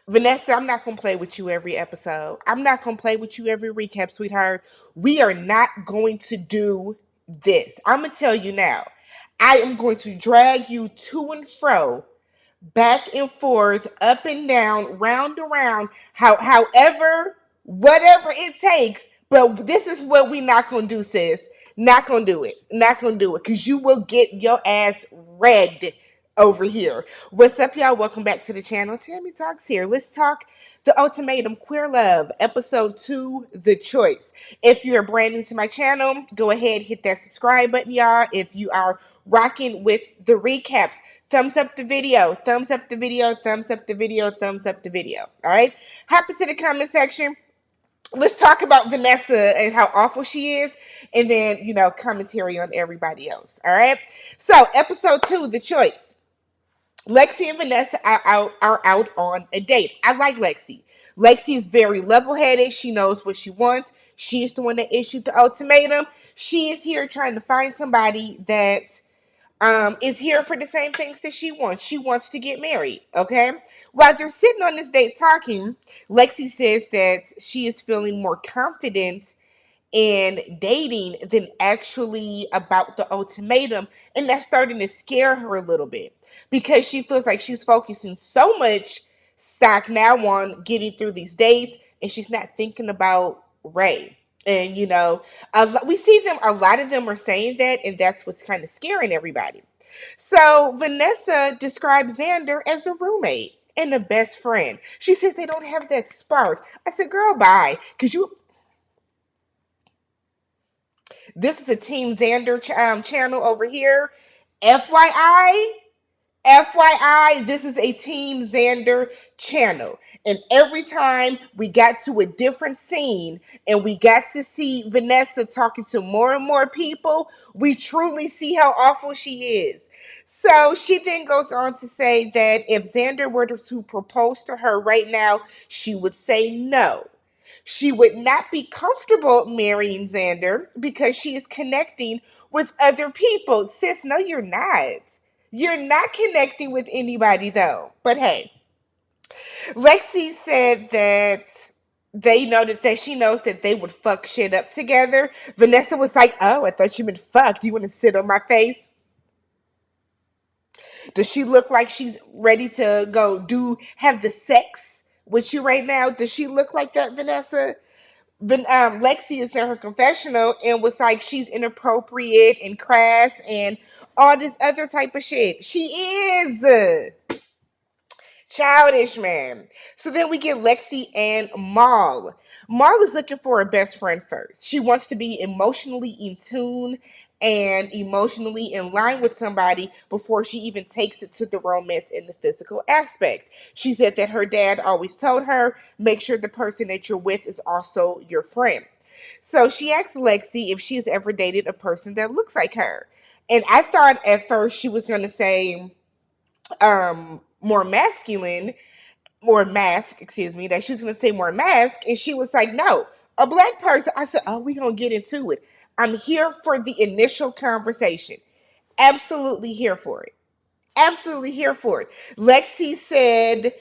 Vanessa, I'm not going to play with you every episode. I'm not going to play with you every recap, sweetheart. We are not going to do this. I'm going to tell you now. I am going to drag you to and fro, back and forth, up and down, round and round, however, whatever it takes. But this is what we not gonna do, sis. Not gonna do it. Not gonna do it. Cause you will get your ass red over here. What's up, y'all? Welcome back to the channel. Tammy Talks here. Let's talk the Ultimatum Queer Love, episode 2, The Choice. If you're brand new to my channel, go ahead, hit that subscribe button, y'all. If you are rocking with the recaps, thumbs up the video, thumbs up the video, thumbs up the video, thumbs up the video. All right. Hop into the comment section. Let's talk about Vanessa and how awful she is, and then, commentary on everybody else. All right. So, episode 2, The Choice. Lexi and Vanessa are out on a date. I like Lexi. Lexi is very level headed. She knows what she wants. She's the one that issued the ultimatum. She is here trying to find somebody that is here for the same things that she wants. She wants to get married, okay? While they're sitting on this date talking, Lexi says that she is feeling more confident in dating than actually about the ultimatum. And that's starting to scare her a little bit because she feels like she's focusing so much stock now on getting through these dates and she's not thinking about Ray. And we see them, a lot of them are saying that, and that's what's kind of scaring everybody. So Vanessa describes Xander as a roommate and a best friend. She says they don't have that spark. I said, girl, bye. Because this is a Team Xander channel over here. FYI, FYI, this is a Team Xander channel. And every time we got to a different scene and we got to see Vanessa talking to more and more people, we truly see how awful she is. So she then goes on to say that if Xander were to propose to her right now, she would say no. She would not be comfortable marrying Xander because she is connecting with other people. Sis, no, you're not. You're not connecting with anybody, though. But hey, Lexi said that they know that she knows that they would fuck shit up together. Vanessa was like, oh, I thought you meant fuck. Do you want to sit on my face? Does she look like she's ready to have the sex with you right now? Does she look like that, Vanessa? Lexi is in her confessional and was like she's inappropriate and crass and all this other type of shit. She is childish, man. So then we get Lexi and Mal. Mal is looking for a best friend first. She wants to be emotionally in tune and emotionally in line with somebody before she even takes it to the romance and the physical aspect. She said that her dad always told her, make sure the person that you're with is also your friend. So she asked Lexi if she has ever dated a person that looks like her. And I thought at first she was going to say, more masculine, more mask, excuse me, that she was going to say more mask. And she was like, no, a black person. I said, oh, we're going to get into it. I'm here for the initial conversation. Absolutely here for it. Absolutely here for it. Lexi said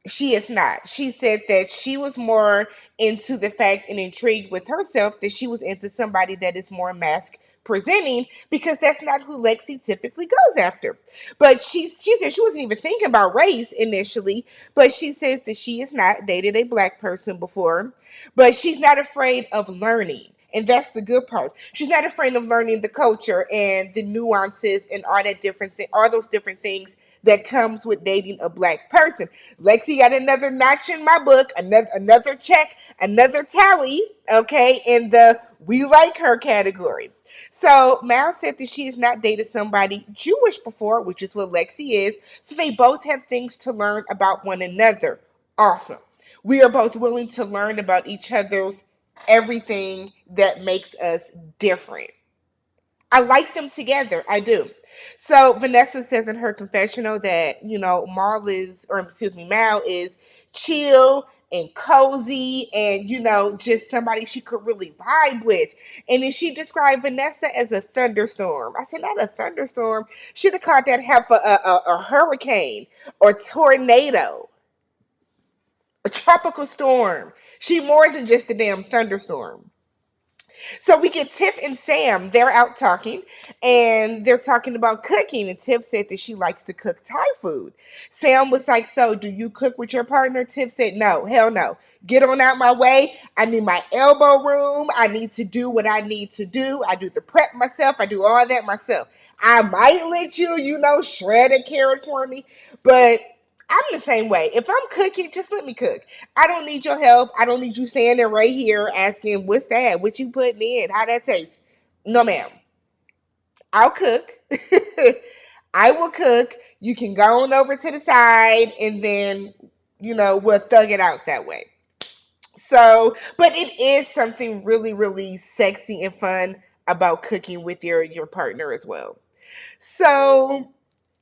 she is not. She said that she was more into the fact and intrigued with herself that she was into somebody that is more mask presenting because that's not who Lexi typically goes after. But she said she wasn't even thinking about race initially, but she says that she has not dated a black person before, but she's not afraid of learning. And that's the good part. She's not afraid of learning the culture and the nuances and all that all those different things that comes with dating a black person. Lexi got another notch in my book, another check, another tally, okay, in the we like her category. So Mal said that she has not dated somebody Jewish before, which is what Lexi is. So they both have things to learn about one another. Awesome. We are both willing to learn about each other's everything that makes us different. I like them together. I do. So Vanessa says in her confessional that, Mal is chill and cozy and, just somebody she could really vibe with. And then she described Vanessa as a thunderstorm. I said, not a thunderstorm. She'd have called that half a hurricane or tornado. A tropical storm. She more than just a damn thunderstorm. So we get Tiff and Sam. They're out talking and they're talking about cooking. And Tiff said that she likes to cook Thai food. Sam was like, so do you cook with your partner? Tiff said, no, hell no. Get on out my way. I need my elbow room. I need to do what I need to do. I do the prep myself. I do all that myself. I might let you, shred a carrot for me, but I'm the same way. If I'm cooking, just let me cook. I don't need your help. I don't need you standing right here asking, what's that? What you putting in? How that tastes? No, ma'am. I'll cook. I will cook. You can go on over to the side and then, we'll thug it out that way. So, but it is something really, really sexy and fun about cooking with your partner as well. So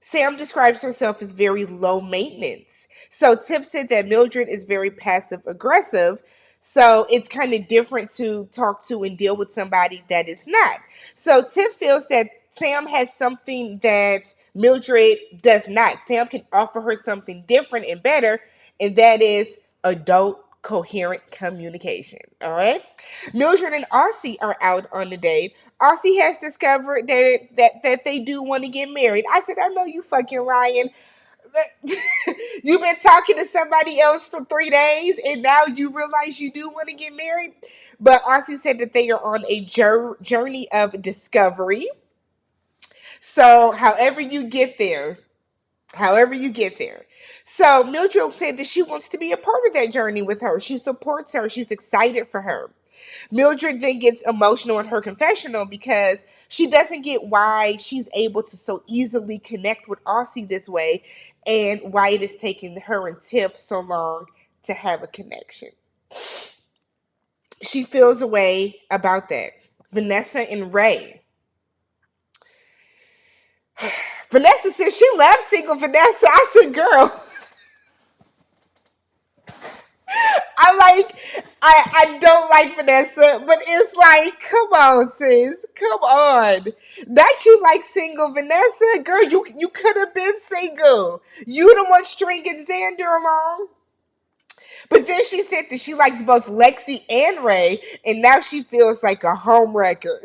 Sam describes herself as very low maintenance. So Tiff said that Mildred is very passive aggressive. So it's kind of different to talk to and deal with somebody that is not. So Tiff feels that Sam has something that Mildred does not. Sam can offer her something different and better, and that is adult coherent communication. All right. Mildred and Aussie are out on the date. Aussie has discovered that they do want to get married. I said, I know you fucking lying. You've been talking to somebody else for 3 days and now you realize you do want to get married. But Aussie said that they are on a journey of discovery. So, however you get there. So Mildred said that she wants to be a part of that journey with her. She supports her. She's excited for her. Mildred then gets emotional in her confessional because she doesn't get why she's able to so easily connect with Aussie this way and why it is taking her and Tiff so long to have a connection. She feels a way about that. Vanessa and Ray. Vanessa says she loves single Vanessa. I said, girl, I don't like Vanessa, but it's like, come on, sis. Come on. That you like single Vanessa? Girl, you could have been single. You the one stringing Xander along. But then she said that she likes both Lexi and Ray, and now she feels like a home wrecker.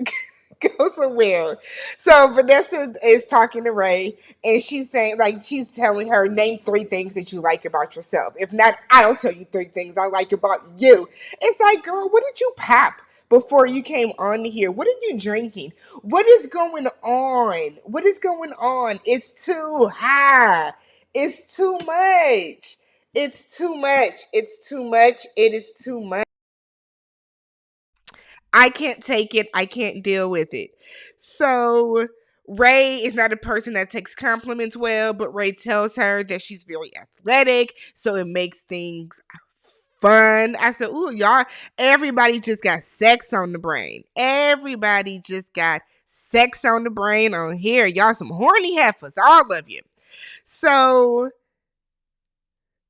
Go somewhere. So Vanessa is talking to Ray, and she's saying, like, she's telling her, name 3 things that you like about yourself. If not, I'll tell you 3 things I like about you. It's like, girl, what did you pop before you came on here? What are you drinking? What is going on? What is going on? It's too high. It's too much. It's too much. It's too much. It is too much. I can't take it. I can't deal with it. So Ray is not a person that takes compliments well, but Ray tells her that she's very athletic, so it makes things fun. I said, ooh, y'all, everybody just got sex on the brain. Everybody just got sex on the brain on here. Y'all some horny heifers, all of you. So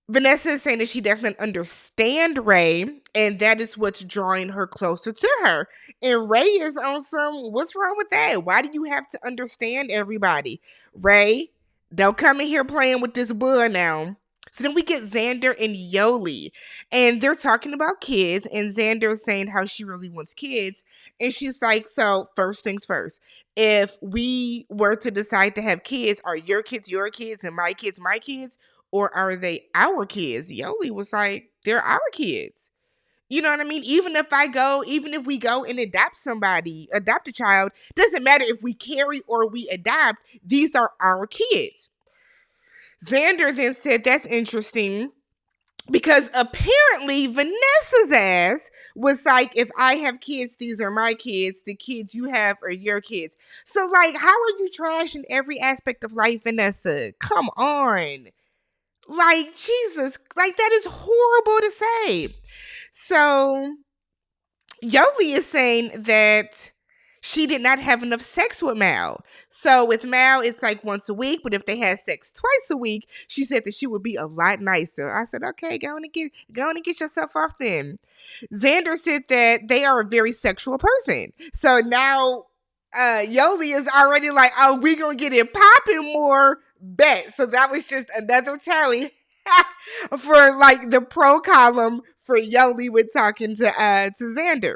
Vanessa is saying that she definitely understands Ray, and that is what's drawing her closer to her. And Ray is on some, what's wrong with that? Why do you have to understand everybody? Ray, don't come in here playing with this boy now. So then we get Xander and Yoli, and they're talking about kids, and Xander's saying how she really wants kids. And she's like, so first things first, if we were to decide to have kids, are your kids your kids and my kids my kids? Or are they our kids? Yoli was like, they're our kids. You know what I mean? Even if we go and adopt a child, doesn't matter if we carry or we adopt, these are our kids. Xander then said, that's interesting because apparently Vanessa's ass was like, if I have kids, these are my kids. The kids you have are your kids. So, like, how are you trashing every aspect of life, Vanessa? Come on. Like, Jesus, like, that is horrible to say. So, Yoli is saying that she did not have enough sex with Mal. So, with Mal, it's like once a week, but if they had sex twice a week, she said that she would be a lot nicer. I said, okay, go on and get yourself off then. Xander said that they are a very sexual person. So now Yoli is already like, oh, we're going to get it popping more. Bet. So that was just another tally. for like the pro column for Yoli with talking to Xander.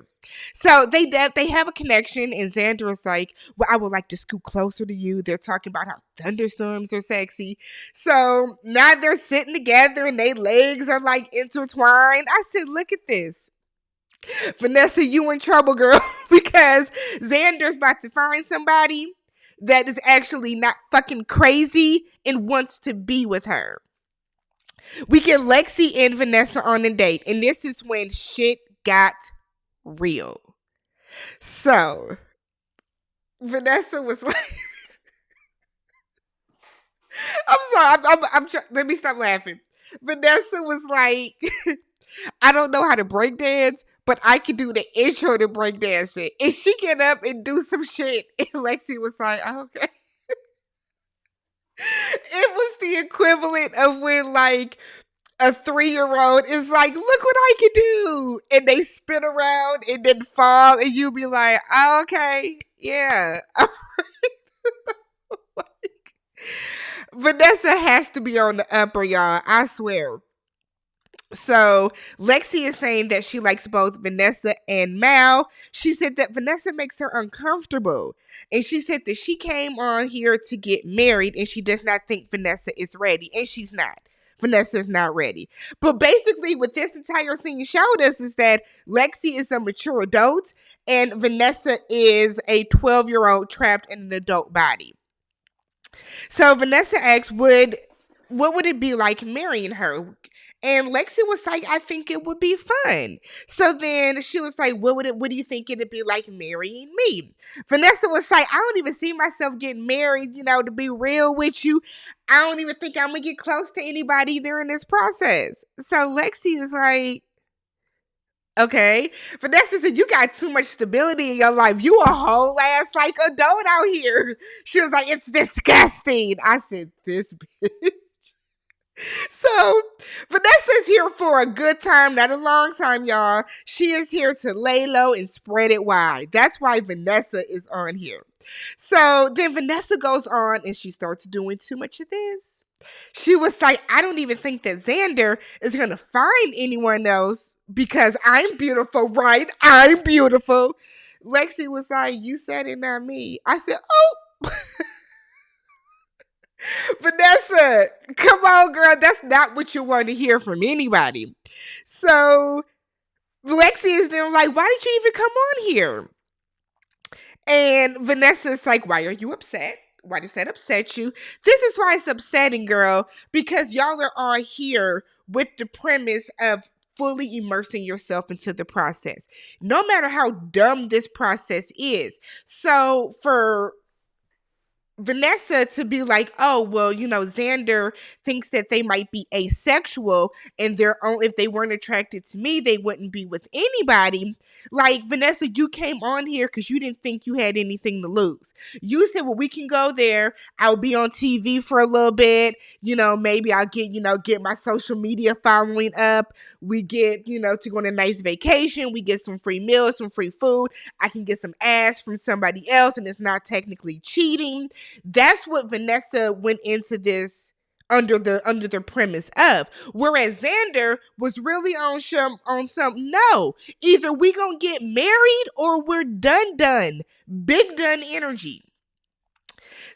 So they have a connection, and Xander is like, "Well, I would like to scoot closer to you." They're talking about how thunderstorms are sexy. So now they're sitting together, and their legs are like intertwined. I said, "Look at this, Vanessa, you in trouble, girl," because Xander's about to find somebody that is actually not fucking crazy and wants to be with her. We get Lexi and Vanessa on a date, and this is when shit got real. So, Vanessa was like, I'm sorry, let me stop laughing. Vanessa was like, I don't know how to break dance, but I can do the intro to break dancing. And she get up and do some shit. And Lexi was like, oh, okay. It was the equivalent of when like a 3-year-old is like, look what I can do. And they spin around and then fall. And you be like, oh, okay, yeah. Vanessa has to be on the upper, y'all. I swear. So Lexi is saying that she likes both Vanessa and Mal. She said that Vanessa makes her uncomfortable. And she said that she came on here to get married and she does not think Vanessa is ready. And she's not. Vanessa is not ready. But basically what this entire scene showed us is that Lexi is a mature adult and Vanessa is a 12-year-old trapped in an adult body. So Vanessa asks, what would it be like marrying her? And Lexi was like, I think it would be fun. So then she was like, what do you think it'd be like marrying me? Vanessa was like, I don't even see myself getting married, to be real with you. I don't even think I'm going to get close to anybody during this process. So Lexi is like, okay. Vanessa said, you got too much stability in your life. You a whole ass like adult out here. She was like, it's disgusting. I said, this bitch. So Vanessa's here for a good time, not a long time, y'all. She is here to lay low and spread it wide. That's why Vanessa is on here. So then Vanessa goes on and she starts doing too much of this. She was like, I don't even think that Xander is going to find anyone else because I'm beautiful, right? I'm beautiful. Lexi was like, you said it, not me. I said, oh. Vanessa, come on, girl. That's not what you want to hear from anybody. So Lexi is then like, why did you even come on here? And Vanessa's like, why are you upset? Why does that upset you? This is why it's upsetting, girl, because y'all are all here with the premise of fully immersing yourself into the process, no matter how dumb this process is. So for Vanessa to be like, oh, well, Xander thinks that they might be asexual and if they weren't attracted to me, they wouldn't be with anybody. Like, Vanessa, you came on here because you didn't think you had anything to lose. You said, well, we can go there. I'll be on TV for a little bit. Maybe I'll get my social media following up. We get, to go on a nice vacation. We get some free meals, some free food. I can get some ass from somebody else and it's not technically cheating. That's what Vanessa went into this under the premise of. Whereas Xander was really on some, no, either we gonna get married or we're done. Big done energy.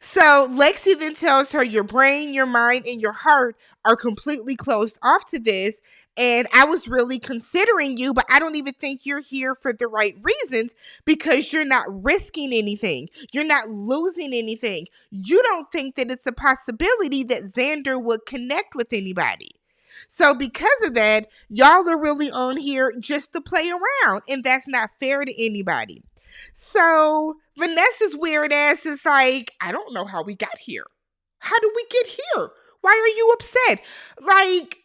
So Lexi then tells her your brain, your mind, and your heart are completely closed off to this. And I was really considering you, but I don't even think you're here for the right reasons because you're not risking anything. You're not losing anything. You don't think that it's a possibility that Xander would connect with anybody. So because of that, y'all are really on here just to play around. And that's not fair to anybody. So Vanessa's weird ass is like, I don't know how we got here. How did we get here? Why are you upset? Like,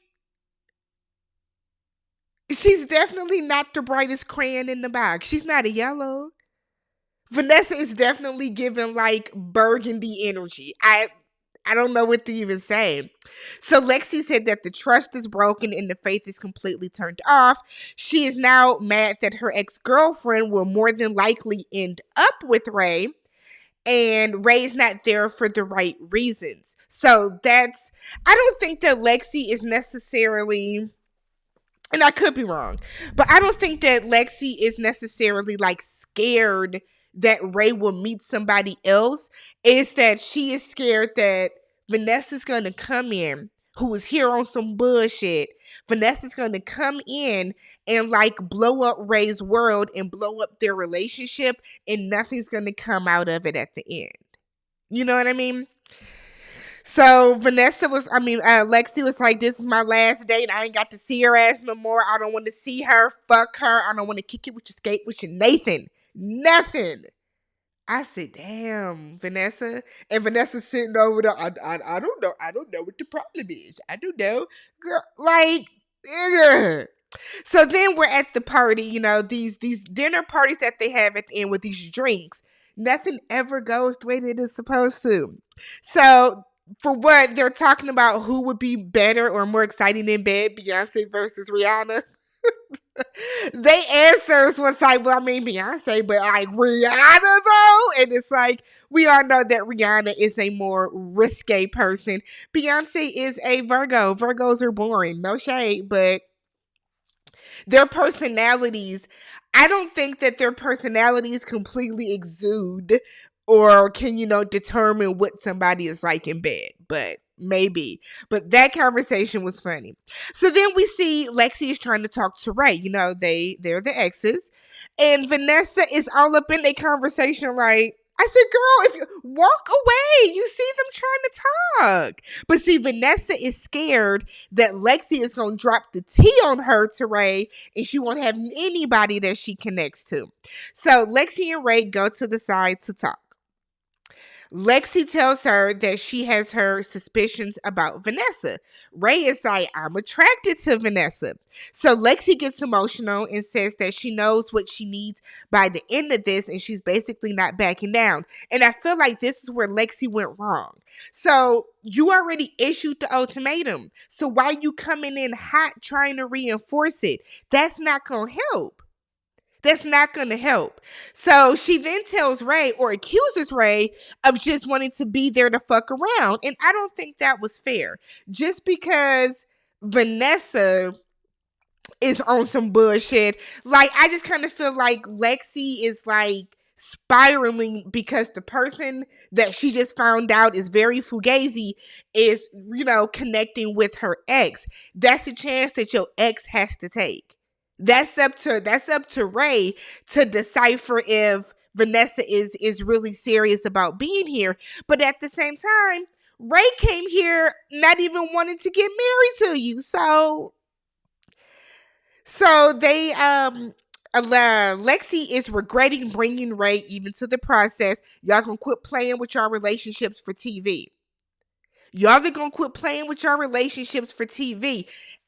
she's definitely not the brightest crayon in the box. She's not a yellow. Vanessa is definitely giving like burgundy energy. I don't know what to even say. So Lexi said that the trust is broken and the faith is completely turned off. She is now mad that her ex-girlfriend will more than likely end up with Ray. and Ray's not there for the right reasons. So I don't think that Lexi is necessarily, and I could be wrong, but I don't think that Lexi is necessarily like scared that Ray will meet somebody else. It's that she is scared that Vanessa's going to come in, who is here on some bullshit. Vanessa's going to come in and like blow up Ray's world and blow up their relationship, and nothing's going to come out of it at the end. You know what I mean? So Lexi was like, this is my last date. I ain't got to see her ass no more. I don't want to see her. Fuck her. I don't want to kick it with your skate with your Nathan. Nothing. I said, damn, Vanessa. And Vanessa's sitting over there. I don't know. I don't know what the problem is. I don't know. Girl, like, ugh. So then we're at the party, these dinner parties that they have at the end with these drinks. Nothing ever goes the way that it's supposed to. So for what they're talking about, who would be better or more exciting in bed, Beyonce versus Rihanna. They answers was like, well, I mean Beyonce, but like Rihanna though, and it's like we all know that Rihanna is a more risque person. Beyonce is a Virgo. Virgos are boring, no shade, but their personalities, I don't think that their personalities completely exude or can, determine what somebody is like in bed. But maybe. But that conversation was funny. So then we see Lexi is trying to talk to Ray. They're the exes. And Vanessa is all up in their conversation like, I said, girl, if you walk away, you see them trying to talk. But see, Vanessa is scared that Lexi is going to drop the T on her to Ray and she won't have anybody that she connects to. So Lexi and Ray go to the side to talk. Lexi tells her that she has her suspicions about Vanessa. Ray is like, I'm attracted to Vanessa. So Lexi gets emotional and says that she knows what she needs by the end of this and she's basically not backing down. And I feel like this is where Lexi went wrong. So you already issued the ultimatum. So why are you coming in hot trying to reinforce it? That's not going to help. That's not going to help. So she then tells Ray or accuses Ray of just wanting to be there to fuck around. And I don't think that was fair. Just because Vanessa is on some bullshit, like I just kind of feel like Lexi is like spiraling because the person that she just found out is very fugazi is, connecting with her ex. That's the chance that your ex has to take. That's up to Ray to decipher if Vanessa is really serious about being here. But at the same time, Ray came here not even wanting to get married to you. So they Lexi is regretting bringing Ray even to the process. Y'all gonna quit playing with your relationships for TV. Y'all are gonna quit playing with your relationships for TV.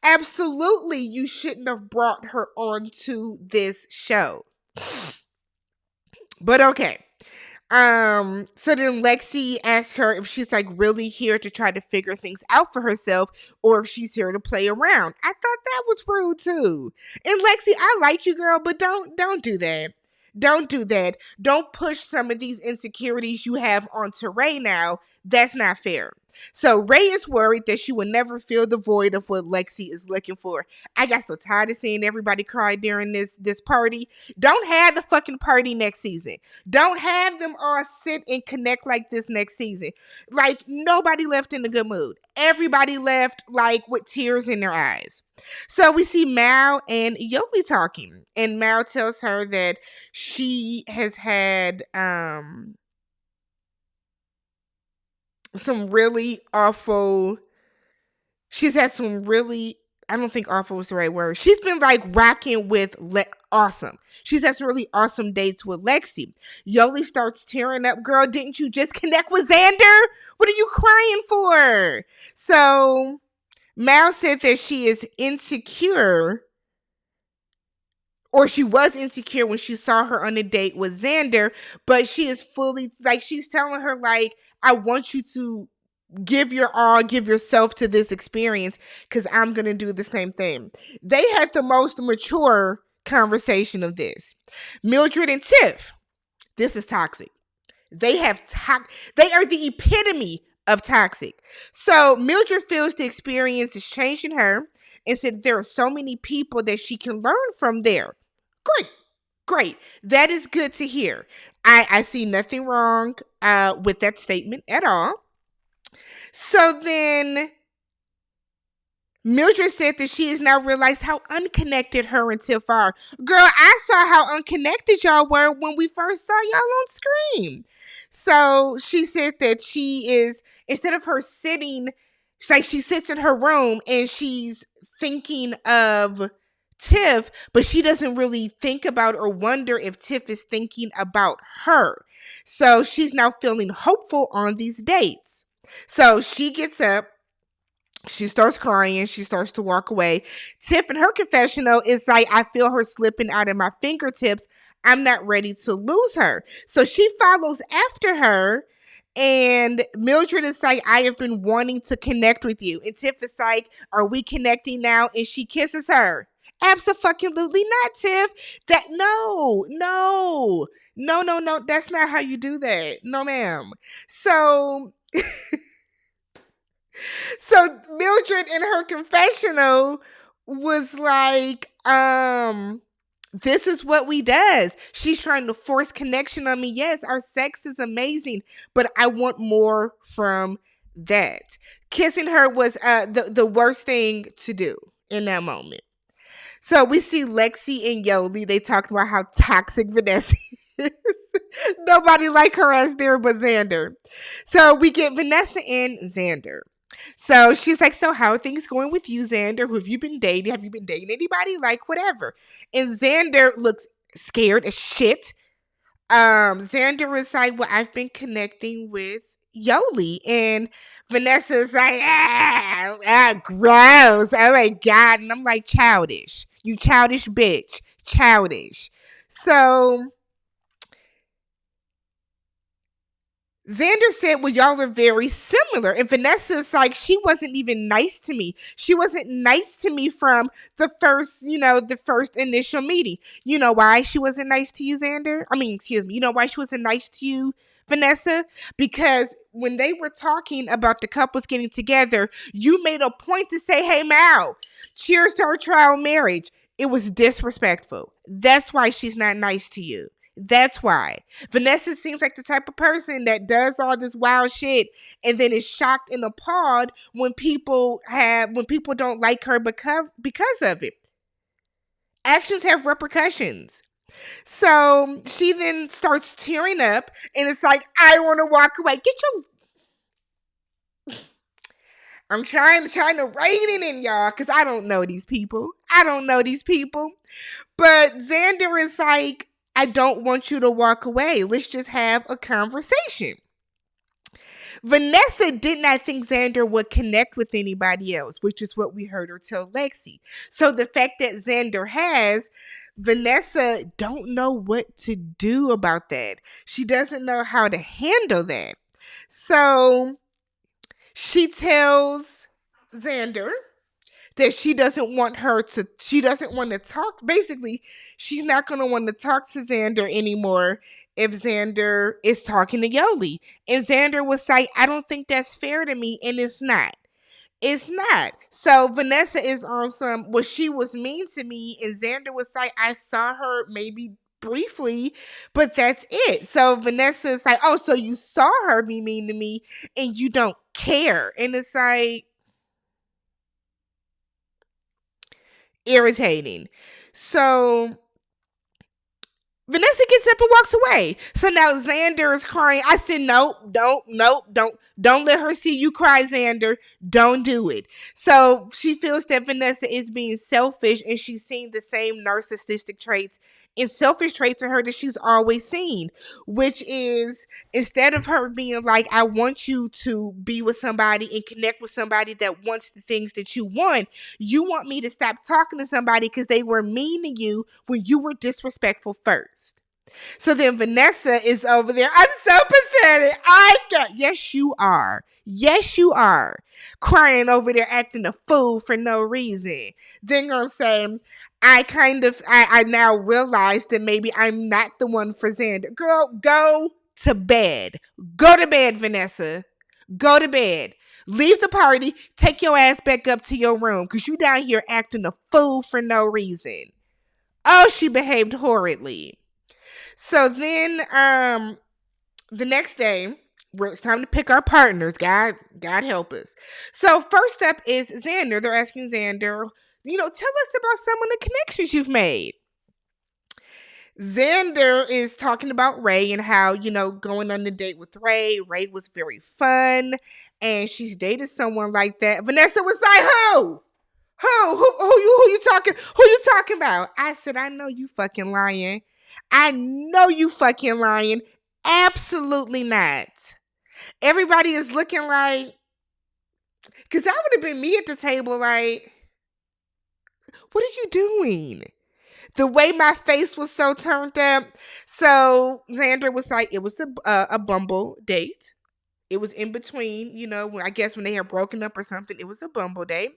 Absolutely, you shouldn't have brought her onto this show. But okay. So then Lexi asks her if she's like really here to try to figure things out for herself or if she's here to play around. I thought that was rude too. And Lexi, I like you, girl, but don't do that. Don't do that. Don't push some of these insecurities you have onto Ray now. That's not fair. So Ray is worried that she will never fill the void of what Lexi is looking for. I got so tired of seeing everybody cry during this party. Don't have the fucking party next season. Don't have them all sit and connect like this next season. Like nobody left in a good mood. Everybody left like with tears in their eyes. So we see Mal and Yoli talking, and Mal tells her that she has had some really awful, she's had some really, I don't think awful was the right word. She's been like rocking with awesome. She's had some really awesome dates with Lexi. Yoli starts tearing up. Girl, didn't you just connect with Xander? What are you crying for? So Mal said that she is insecure, or she was insecure when she saw her on a date with Xander, but she is fully, like, she's telling her, like, I want you to give your all, give yourself to this experience because I'm going to do the same thing. They had the most mature conversation of this. Mildred and Tiff, this is toxic. They are the epitome of toxic. So Mildred feels the experience is changing her and said there are so many people that she can learn from there. Great. Great. That is good to hear. I see nothing wrong with that statement at all. So then Mildred said that she has now realized how unconnected her and Tiff are. Girl, I saw how unconnected y'all were when we first saw y'all on screen. So she said that she is, instead of her sitting, it's like she sits in her room and she's thinking of Tiff, but she doesn't really think about or wonder if Tiff is thinking about her. So she's now feeling hopeful on these dates. So she gets up. She starts crying. She starts to walk away. Tiff in her confessional is like, I feel her slipping out of my fingertips. I'm not ready to lose her. So she follows after her. And Mildred is like, I have been wanting to connect with you. And Tiff is like, are we connecting now? And she kisses her. Absolutely not, Tiff. No. That's not how you do that. No, ma'am. So Mildred in her confessional was like, this is what we does. She's trying to force connection on me. Yes, our sex is amazing, but I want more from that. Kissing her was the worst thing to do in that moment. So we see Lexi and Yoli. They talked about how toxic Vanessa is. Nobody like her as there but Xander. So we get Vanessa and Xander. So she's like, so how are things going with you, Xander? Who have you been dating? Have you been dating anybody? Like, whatever. And Xander looks scared as shit. Xander is like, well, I've been connecting with Yoli. And Vanessa's like, gross. Oh my God. And I'm like, childish. You childish bitch. Childish. So Xander said, well, y'all are very similar. And Vanessa's like, she wasn't even nice to me. She wasn't nice to me from the first initial meeting. You know why she wasn't nice to you, Xander? Excuse me. You know why she wasn't nice to you, Vanessa? Because when they were talking about the couples getting together, you made a point to say, hey, Mal, cheers to our trial marriage. It was disrespectful. That's why she's not nice to you. That's why. Vanessa seems like the type of person that does all this wild shit and then is shocked and appalled when people don't like her because of it. Actions have repercussions. So she then starts tearing up and it's like, I want to walk away. I'm trying to rein it in, y'all, because I don't know these people. But Xander is like, I don't want you to walk away. Let's just have a conversation. Vanessa did not think Xander would connect with anybody else, which is what we heard her tell Lexi. So the fact that Xander has, Vanessa don't know what to do about that. She doesn't know how to handle that. So she tells Xander that she doesn't want to talk. Basically, she's not going to want to talk to Xander anymore if Xander is talking to Yoli. And Xander was like, I don't think that's fair to me. And it's not. It's not. So Vanessa is on some, well, she was mean to me. And Xander was like, I saw her maybe briefly, but that's it. So Vanessa is like, oh, so you saw her be mean to me and you don't care. And it's like, irritating. So Vanessa gets up and walks away. So now Xander is crying. I said, nope, don't let her see you cry, Xander. Don't do it. So she feels that Vanessa is being selfish and she's seeing the same narcissistic traits and selfish traits in her that she's always seen, which is instead of her being like, I want you to be with somebody and connect with somebody that wants the things that you want me to stop talking to somebody because they were mean to you when you were disrespectful first. So then Vanessa is over there. I'm so pathetic. Yes, you are. Yes, you are. Crying over there, acting a fool for no reason. Then gonna say, I now realize that maybe I'm not the one for Xander. Girl, go to bed. Go to bed, Vanessa. Go to bed. Leave the party. Take your ass back up to your room because you down here acting a fool for no reason. Oh, she behaved horridly. So then the next day, it's time to pick our partners. God help us. So first up is Xander. They're asking Xander, tell us about some of the connections you've made. Xander is talking about Ray and how, going on the date with Ray. Ray was very fun. And she's dated someone like that. Vanessa was like, who? Who you talking about? I said, I know you fucking lying. I know you fucking lying. Absolutely not. Everybody is looking like, because that would have been me at the table like, what are you doing? The way my face was so turned up. So Xander was like, it was a Bumble date. It was in between, I guess when they had broken up or something, it was a Bumble date.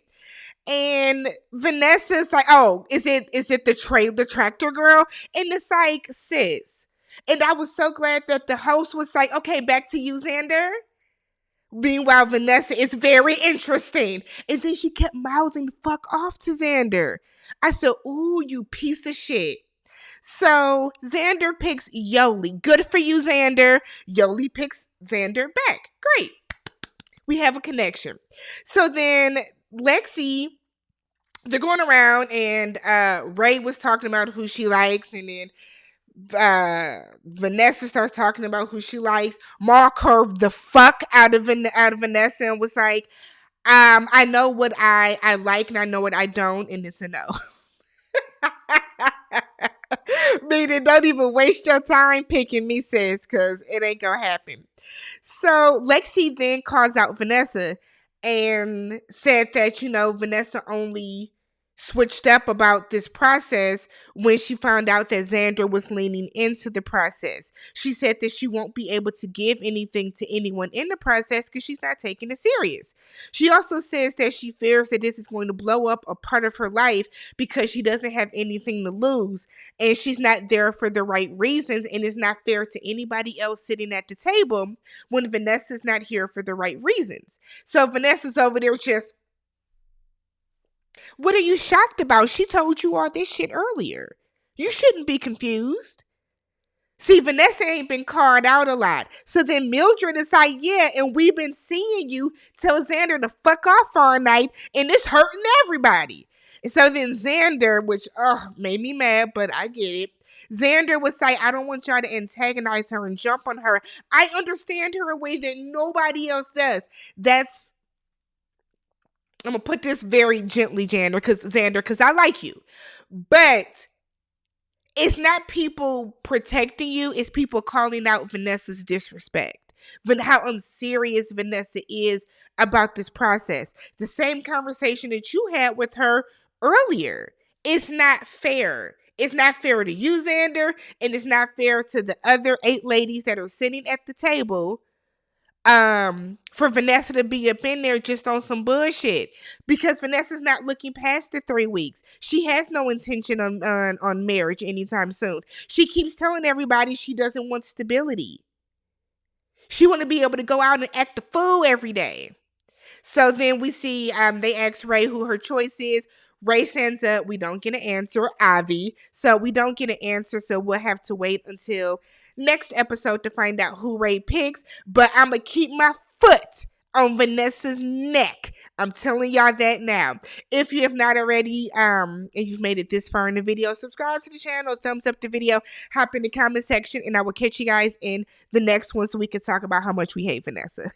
And Vanessa's like, oh, is it the tractor girl? And it's like, sis. And I was so glad that the host was like, okay, back to you, Xander. Meanwhile, Vanessa is very interesting. And then she kept mouthing fuck off to Xander. I said, ooh, you piece of shit. So Xander picks Yoli. Good for you, Xander. Yoli picks Xander back. Great. We have a connection. So then Lexi, they're going around and Ray was talking about who she likes, and then Vanessa starts talking about who she likes. Mark curved the fuck out of Vanessa and was like, I know what I like and I know what I don't, and it's a no. Meaning, don't even waste your time picking me, sis, because it ain't gonna happen. So Lexi then calls out Vanessa and said that, Vanessa only switched up about this process when she found out that Xander was leaning into the process. She said that she won't be able to give anything to anyone in the process because she's not taking it serious. She also says that she fears that this is going to blow up a part of her life because she doesn't have anything to lose and she's not there for the right reasons, and it's not fair to anybody else sitting at the table when Vanessa's not here for the right reasons. So Vanessa's over there just, what are you shocked about? She told you all this shit earlier. You shouldn't be confused. See, Vanessa ain't been called out a lot. So then Mildred is like, yeah, and we've been seeing you tell Xander to fuck off all night, and it's hurting everybody. And so then Xander, which made me mad, but I get it. Xander was like, I don't want y'all to antagonize her and jump on her. I understand her a way that nobody else does. I'm going to put this very gently, Xander, because I like you. But it's not people protecting you. It's people calling out Vanessa's disrespect. How unserious Vanessa is about this process. The same conversation that you had with her earlier. It's not fair. It's not fair to you, Xander, and it's not fair to the other 8 ladies that are sitting at the table. For Vanessa to be up in there just on some bullshit, because Vanessa's not looking past the 3 weeks. She has no intention on marriage anytime soon. She keeps telling everybody she doesn't want stability. She want to be able to go out and act a fool every day. So then we see they ask Ray who her choice is. Ray sends up, we don't get an answer, Avi. So we don't get an answer, so we'll have to wait until next episode to find out who Ray picks. But I'm going to keep my foot on Vanessa's neck. I'm telling y'all that now. If you have not already, and you've made it this far in the video, subscribe to the channel, thumbs up the video, hop in the comment section, and I will catch you guys in the next one so we can talk about how much we hate Vanessa.